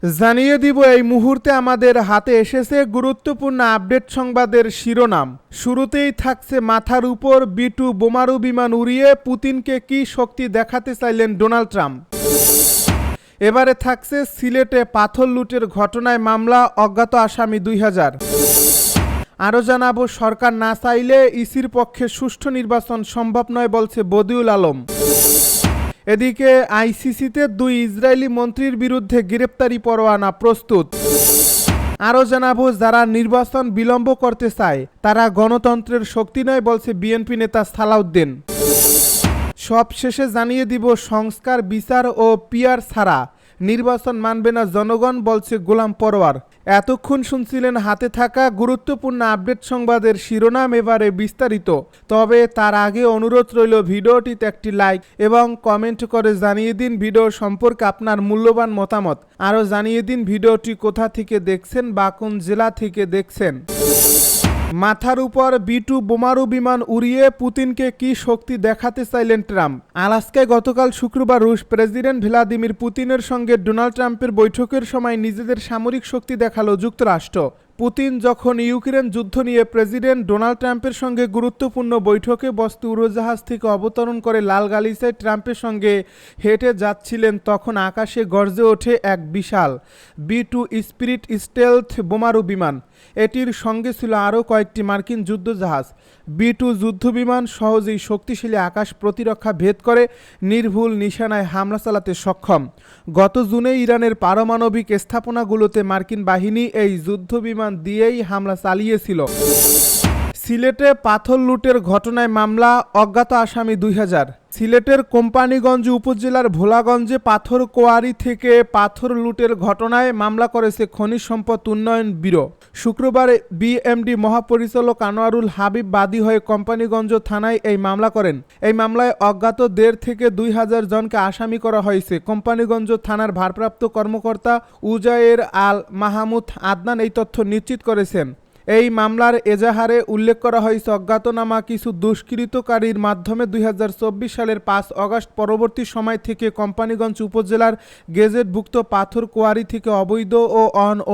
জানিয়ে দিব এই মুহূর্তে আমাদের হাতে এসেছে গুরুত্বপূর্ণ আপডেট সংবাদের শিরোনাম। শুরুতেই থাকছে মাথার উপর B2 বোমারু বিমান উড়িয়ে পুতিনকে কি শক্তি দেখাতে চাইলেন ডোনাল্ড ট্রাম্প। এবারে থাকছে সিলেটে পাথর লুটের ঘটনায় মামলা, অজ্ঞাত আসামি 2000। আরও জানাবো সরকার না চাইলে ইসির পক্ষে সুষ্ঠু নির্বাচন সম্ভব নয় বলছে বদিউল আলম। এদিকে আইসিসিতে 2 ইসরায়েলি মন্ত্রীর বিরুদ্ধে গ্রেপ্তারি পরোয়ানা প্রস্তুত। আরও জানাবো যারা নির্বাচন বিলম্ব করতে চায় তারা গণতন্ত্রের শক্তি নয় বলছে বিএনপি নেতা সালাউদ্দিন। সব শেষে জানিয়ে দিব সংস্কার, বিচার ও পিআর ছাড়া নির্বাচন মানবে না জনগণ বলছে গোলাম পরোয়ার। এতক্ষণ শুনছিলেন হাতে থাকা গুরুত্বপূর্ণ আপডেট সংবাদের শিরোনাম, এবারে বিস্তারিত। তবে তার আগে অনুরোধ রইল ভিডিওটিতে একটি লাইক এবং কমেন্ট করে জানিয়ে দিন ভিডিও সম্পর্কে আপনার মূল্যবান মতামত। আরও জানিয়ে দিন ভিডিওটি কোথা থেকে দেখছেন বা কোন জেলা থেকে দেখছেন। মাথার উপর B2 বোমারু বিমান উড়িয়ে পুতিনকে কি শক্তি দেখাতে চাইলেন ট্রাম্প। আলাস্কায় গতকাল শুক্রবার রুশ প্রেসিডেন্ট ভ্লাদিমির পুতিনের সঙ্গে ডোনাল্ড ট্রাম্পের বৈঠকের সময় নিজেদের সামরিক শক্তি দেখালো যুক্তরাষ্ট্র। পুতিন যখন ইউক্রেন যুদ্ধ নিয়ে প্রেসিডেন্ট ডোনাল্ড ট্রাম্পের সঙ্গে গুরুত্বপূর্ণ বৈঠকে বসতে উড়োজাহাজ থেকে অবতরণ করে লাল গালিচায় ট্রাম্পের সঙ্গে হেঁটে যাচ্ছিলেন, তখন আকাশে গর্জে ওঠে এক বিশাল B2 স্পিরিট স্টেলথ বোমারু বিমান। এটির সঙ্গে ছিল আরও কয়েকটি মার্কিন যুদ্ধজাহাজ। B2 যুদ্ধবিমান সহজেই শক্তিশালী আকাশ প্রতিরক্ষা ভেদ করে নির্ভুল নিশানায় হামলা চালাতে সক্ষম। গত জুনে ইরানের পারমাণবিক স্থাপনাগুলোতে মার্কিন বাহিনী এই যুদ্ধবিমান দিয়েই হামলা চালিয়েছিল। সিলেটে পাথর লুটের ঘটনায় মামলা, অজ্ঞাত আসামি 2000। সিলেটের কোম্পানীগঞ্জ উপজেলার ভোলাগঞ্জে পাথর কোয়ারি থেকে পাথর লুটের ঘটনায় মামলা করেছে খনিজ সম্পদ উন্নয়ন ব্যুরো। শুক্রবার বিএমডি মহাপরিচালক আনোয়ারুল হাবিব বাদী হয়ে কোম্পানীগঞ্জ থানায় এই মামলা করেন। এই মামলায় অজ্ঞাত 1.5 থেকে 2000 জনকে আসামি করা হয়েছে। কোম্পানীগঞ্জ থানার ভারপ্রাপ্ত কর্মকর্তা উজায়ের আল মাহমুদ আদনান এই তথ্য নিশ্চিত করেছেন। এই মামলার এজাহারে উল্লেখ করা হয়েছে অজ্ঞাতনামা কিছু দুষ্কৃতকারীর মাধ্যমে 2024 সালের 5 আগস্ট পরবর্তী সময় থেকে কোম্পানীগঞ্জ উপজেলার গেজেটভুক্ত পাথর কোয়ারি থেকে অবৈধ ও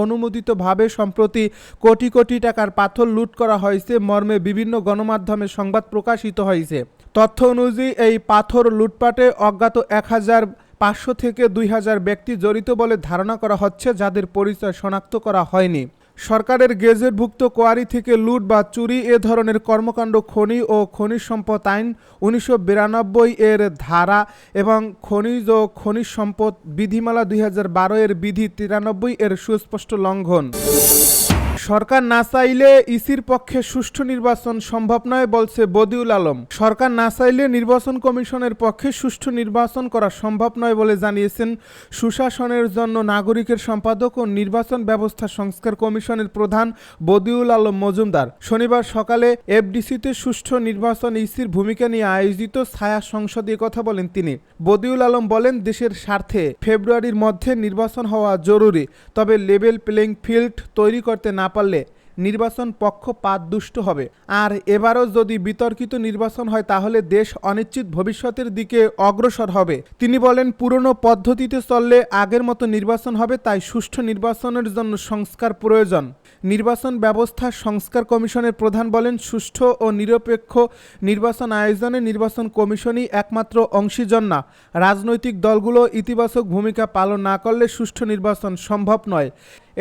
অনুমোদিতভাবে সম্প্রতি কোটি কোটি টাকার পাথর লুট করা হয়েছে মর্মে বিভিন্ন গণমাধ্যমে সংবাদ প্রকাশিত হয়েছে। তথ্য অনুযায়ী এই পাথর লুটপাটে অজ্ঞাত 1500 থেকে 2000 ব্যক্তি জড়িত বলে ধারণা করা হচ্ছে, যাদের পরিচয় শনাক্ত করা হয়নি। সরকারের গেজেটভুক্ত কোয়ারি থেকে লুট বা চুরি এ ধরনের কর্মকাণ্ড খনি ও খনিজ সম্পদ আইন 1992 এর ধারা এবং খনিজ ও খনিজ সম্পদ বিধিমালা 2012 এর বিধি 93 এর সুস্পষ্ট লঙ্ঘন। সরকার না চাইলে ইসির পক্ষে সুষ্ঠু নির্বাচন সম্ভব নয় বলছে বদিউল আলম। সরকার না চাইলে নির্বাচন কমিশনের পক্ষে সুষ্ঠু নির্বাচন করা সম্ভব নয় বলে জানিয়েছেন সুশাসনের জন্য নাগরিকের সম্পাদক ও নির্বাচন ব্যবস্থা সংস্কার কমিশনের প্রধান বদিউল আলম মজুমদার। শনিবার সকালে এফডিসিতে সুষ্ঠু নির্বাচন ইসির ভূমিকা নিয়ে আয়োজিত ছায়া সংসদে কথা বলেন তিনি। বদিউল আলম বলেন, দেশের স্বার্থে ফেব্রুয়ারির মধ্যে নির্বাচন হওয়া জরুরি, তবে লেভেল প্লেইং ফিল্ড তৈরি করতে না পারলে নির্বাচন পক্ষপাতদুষ্ট হবে। আর এবারও যদি বিতর্কিত নির্বাচন হয় তাহলে দেশ অনিশ্চিত ভবিষ্যতের দিকে অগ্রসর হবে। তিনি বলেন, পুরনো পদ্ধতিতে চললে আগের মতো নির্বাচন হবে, তাই সুষ্ঠু নির্বাচনের জন্য সংস্কার প্রয়োজন। নির্বাচন ব্যবস্থা সংস্কার কমিশনের প্রধান বলেন, সুষ্ঠু ও নিরপেক্ষ নির্বাচন আয়োজনে নির্বাচন কমিশনই একমাত্র অংশীজন না। রাজনৈতিক দলগুলো ইতিবাচক ভূমিকা পালন না করলে সুষ্ঠু নির্বাচন সম্ভব নয়।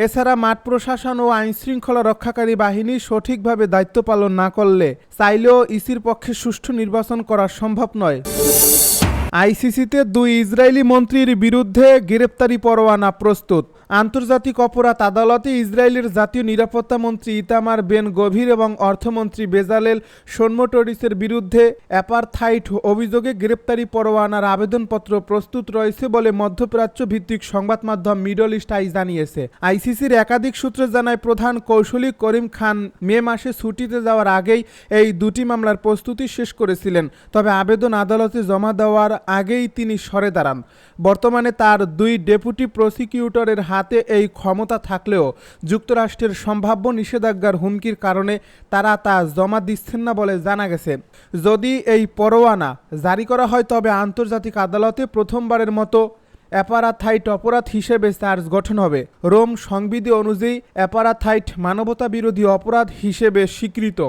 এছাড়া মাঠ প্রশাসন ও আইনশৃঙ্খলা রক্ষাকারী বাহিনী সঠিকভাবে দায়িত্ব পালন না করলে চাইলেও ইসির পক্ষে সুষ্ঠু নির্বাচন করা সম্ভব নয়। আইসিসিতে 2 ইসরায়েলি মন্ত্রীর বিরুদ্ধে গ্রেপ্তারি পরোয়ানা প্রস্তুত। আন্তর্জাতিক অপরাধ আদালতে ইসরায়েলের জাতীয় নিরাপত্তা মন্ত্রী ইতামার বেন গভির এবং অর্থমন্ত্রী বেজালেল শোনমোটরিসের বিরুদ্ধে অ্যাপারথাইড অভিযোগে গ্রেপ্তারি পরোয়ানার আবেদনপত্র প্রস্তুত রয়েছে বলে মধ্যপ্রাচ্য ভিত্তিক সংবাদ মাধ্যম মিডল ইস্ট আই জানিয়েছে। আইসিসির একাধিক সূত্রে জানায়, প্রধান কৌশলী করিম খান মে মাসে ছুটিতে যাওয়ার আগেই এই 2টি মামলার প্রস্তুতি শেষ করেছিলেন। তবে আবেদন আদালতে জমা দেওয়ার আগেই তিনি সরে দাঁড়ান। বর্তমানে তার 2 ডেপুটি প্রসিকিউটরের হাতে এই ক্ষমতা থাকলেও যুক্তরাষ্ট্রের সম্ভাব্য নিষেধাজ্ঞার হুমকির কারণে তারা তা জমা দিচ্ছেন না বলে জানা গেছে। যদি এই পরোয়ানা জারি করা হয় তবে আন্তর্জাতিক আদালতে প্রথমবারের মতো অ্যাপারাথাইট অপরাধ হিসেবে চার্জ গঠন হবে। রোম সংবিধি অনুযায়ী অ্যাপারাথাইট মানবতা বিরোধী অপরাধ হিসেবে স্বীকৃত।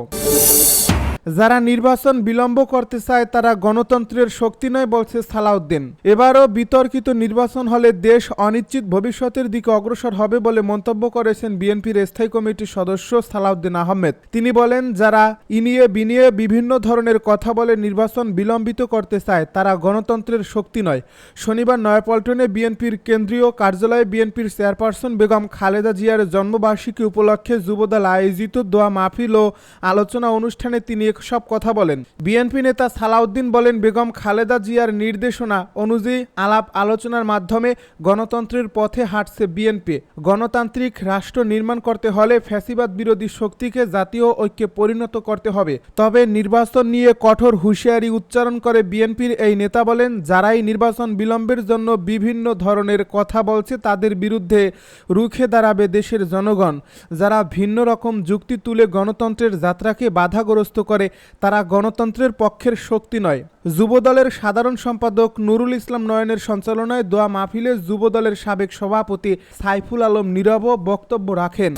যারা নির্বাচন বিলম্ব করতে চায় তারা গণতন্ত্রের শক্তি নয় বলছে সালাউদ্দিন। এবারও বিতর্কিত নির্বাচন হলে দেশ অনিশ্চিত ভবিষ্যতের দিকে অগ্রসর হবে বলে মন্তব্য করেছেন বিএনপির স্থায়ী কমিটির সদস্য সালাউদ্দিন আহমেদ। তিনি বলেন, যারা ইনিয়ে বিনিয়ে বিভিন্ন ধরনের কথা বলে নির্বাচন বিলম্বিত করতে চায় তারা গণতন্ত্রের শক্তি নয়। শনিবার নয়াপল্টনে বিএনপির কেন্দ্রীয় কার্যালয়ে বিএনপির চেয়ারপারসন বেগম খালেদা জিয়ার জন্মবার্ষিকী উপলক্ষে যুবদল আয়োজিত দোয়া মাহফিল ও আলোচনা অনুষ্ঠানে তিনি সব কথা বলেন। বিএনপি নেতা সালাউদ্দিন বলেন, বেগম খালেদা জিয়ার নির্দেশনা অনুযায়ী আলাপ আলোচনার মাধ্যমে গণতন্ত্রের পথে হাঁটছে বিএনপি। গণতান্ত্রিক রাষ্ট্র নির্মাণ করতে হলে ফ্যাসিবাদ বিরোধী শক্তিকে জাতীয় ঐক্যে পরিণত করতে হবে। তবে নির্বাচন নিয়ে কঠোর হুঁশিয়ারি উচ্চারণ করে বিএনপির এই নেতা বলেন, যারাই নির্বাচন বিলম্বের জন্য বিভিন্ন ধরনের কথা বলছে তাদের বিরুদ্ধে রুখে দাঁড়াবে দেশের জনগণ। যারা ভিন্ন রকম যুক্তি তুলে গণতন্ত্রের যাত্রাকে বাধাগ্রস্ত করে তারা গণতন্ত্রের পক্ষের শক্তি নয়। যুবদলের সাধারণ সম্পাদক নুরুল ইসলাম নয়নের সঞ্চালনায় দোয়া মাহফিলে যুবদলের সাবেক সভাপতি সাইফুল আলম নীরব বক্তব্য রাখেন।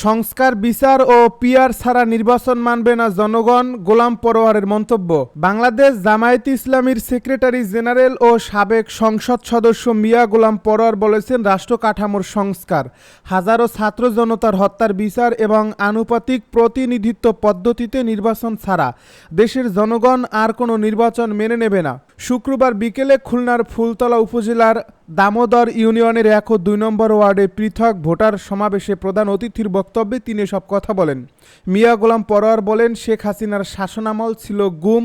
সংস্কার, বিচার ও পিআর ছাড়া নির্বাচন মানবে না জনগণ, গোলাম পরোয়ারের মন্তব্য। বাংলাদেশ জামায়াতে ইসলামীর সেক্রেটারি জেনারেল ও সাবেক সংসদ সদস্য মিয়া গোলাম পরোয়ার বলেছেন, রাষ্ট্র কাঠামোর সংস্কার, হাজারো ছাত্র জনতার হত্যার বিচার এবং আনুপাতিক প্রতিনিধিত্ব পদ্ধতিতে নির্বাচন ছাড়া দেশের জনগণ আর কোনো নির্বাচন মেনে নেবে না। শুক্রবার বিকেলে খুলনার ফুলতলা উপজেলার দামোদর ইউনিয়নের 1 ও 2 নম্বর ওয়ার্ডে পৃথক ভোটার সমাবেশে প্রধান অতিথির বক্তব্যে তিনি সব কথা বলেন। মিয়া গোলাম পরোয়ার বলেন, শেখ হাসিনার শাসনামল ছিল গুম,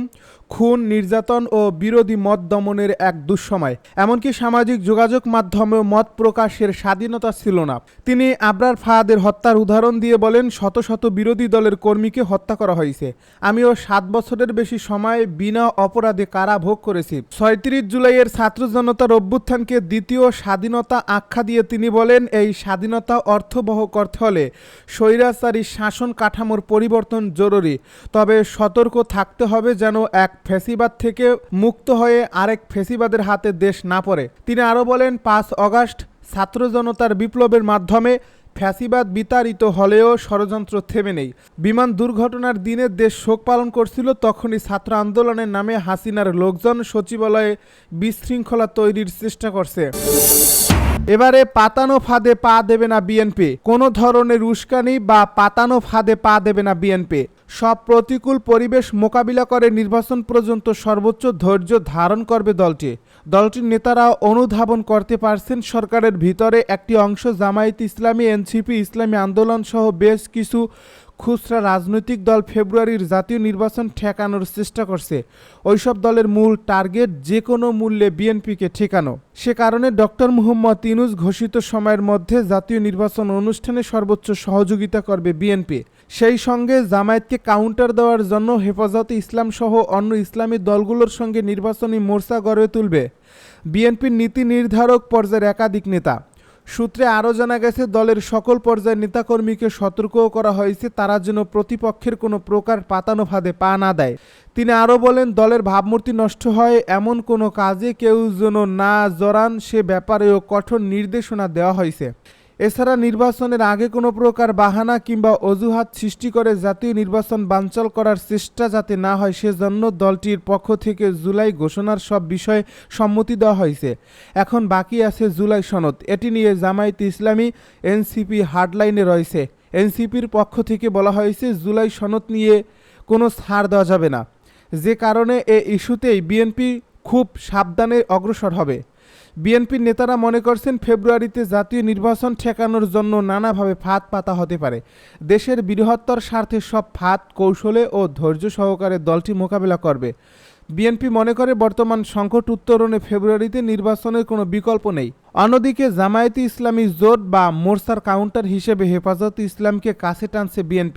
খুন, নির্যাতন ও বিরোধী মত দমনের এক দুঃসময়। এমনকি সামাজিক যোগাযোগ মাধ্যমেও মত প্রকাশের স্বাধীনতা ছিল না। তিনি আবরার ফাহাদের হত্যার উদাহরণ দিয়ে বলেন, শত শত বিরোধী দলের কর্মীকে হত্যা করা হয়েছে। আমিও 7 বছরের বেশি সময় বিনা অপরাধে কারা ভোগ করেছি। 36 জুলাইয়ের ছাত্র জনতার অভ্যুত্থানকে দ্বিতীয় স্বাধীনতা আখ্যা দিয়ে তিনি বলেন, এই স্বাধীনতা অর্থবহ করতে হলে স্বৈরাচারী শাসন কাঠামোর পরিবর্তন জরুরি। তবে সতর্ক থাকতে হবে যেন এক ফ্যাসিবাদ থেকে মুক্ত হয়ে আরেক ফ্যাসিবাদের হাতে দেশ না পড়ে। তিনি আরও বলেন, 5 আগস্ট ছাত্র জনতার বিপ্লবের মাধ্যমে ফ্যাসিবাদ বিতাড়িত হলেও ষড়যন্ত্র থেমে নেই। বিমান দুর্ঘটনার দিনে দেশ শোক পালন করছিল, তখনই ছাত্র আন্দোলনের নামে হাসিনার লোকজন সচিবালয়ে বিশৃঙ্খলা তৈরির চেষ্টা করছে। এবারে পাতানো ফাঁদে পা দেবে না বিএনপি। কোনো ধরনের উস্কানি বা পাতানো ফাঁদে পা দেবে না বিএনপি। সব প্রতিকূল পরিবেশ মোকাবিলা করে নির্বাচন পর্যন্ত সর্বোচ্চ ধৈর্য ধারণ করবে দলটির নেতারা অনুধাবন করতে পারছেন সরকারের ভিতরে একটি অংশ জামায়াতে ইসলামী, এনসিপি, ইসলামী আন্দোলন সহ বেশ কিছু খুচরা রাজনৈতিক দল ফেব্রুয়ারির জাতীয় নির্বাচন ঠেকানোর চেষ্টা করছে। ওইসব দলের মূল টার্গেট যে কোনো মূল্যে বিএনপিকে ঠেকানো। সে কারণে ডক্টর মুহাম্মদ ইউনূস ঘোষিত সময়ের মধ্যে জাতীয় নির্বাচন অনুষ্ঠানে সর্বোচ্চ সহযোগিতা করবে বিএনপি। সেই সঙ্গে জামায়াতকে কাউন্টার দেওয়ার জন্য হেফাজতে ইসলাম সহ অন্য ইসলামী দলগুলোর সঙ্গে নির্বাচনী মোর্চা গড়ে তুলবে বিএনপির নীতি নির্ধারক পর্যায়ের একাধিক নেতা। সূত্রে আরও জানা গেছে, দলের সকল পর্যায়ের নেতাকর্মীকে সতর্কও করা হয়েছে তারা যেন প্রতিপক্ষের কোনো প্রকার পাতানো ফাঁদে পা না দেয়। তিনি আরও বলেন, দলের ভাবমূর্তি নষ্ট হয় এমন কোনো কাজে কেউ যেন না জড়ান সে ব্যাপারেও কঠোর নির্দেশনা দেওয়া হয়েছে। এছাড়া নির্বাচনের আগে কোনো প্রকার বাহানা কিংবা অজুহাত সৃষ্টি করে জাতীয় নির্বাচন বানচাল করার চেষ্টা যাতে না হয় সেজন্য দলটির পক্ষ থেকে জুলাই ঘোষণার সব বিষয়ে সম্মতি দেওয়া হয়েছে। এখন বাকি আছে জুলাই সনদ। এটি নিয়ে জামায়াতে ইসলামী, এনসিপি হার্ডলাইনে রয়েছে। এনসিপির পক্ষ থেকে বলা হয়েছে জুলাই সনদ নিয়ে কোনো ছাড় দেওয়া যাবে না, যে কারণে এ ইস্যুতেই বিএনপি খুব সাবধানে অগ্রসর হবে। বিএনপির নেতারা মনে করছেন ফেব্রুয়ারিতে জাতীয় নির্বাচন ঠেকানোর জন্য নানাভাবে ফাঁদ পাতা হতে পারে। দেশের বৃহত্তর স্বার্থে সব ফাঁদ কৌশলে ও ধৈর্য সহকারে দলটি মোকাবেলা করবে। বিএনপি মনে করে বর্তমান সংকট উত্তরণে ফেব্রুয়ারিতে নির্বাচনের কোনো বিকল্প নেই। অন্যদিকে জামায়াতে ইসলামী জোট বা মোর্চার কাউন্টার হিসেবে হেফাজতে ইসলামকে কাছে টানছে বিএনপি।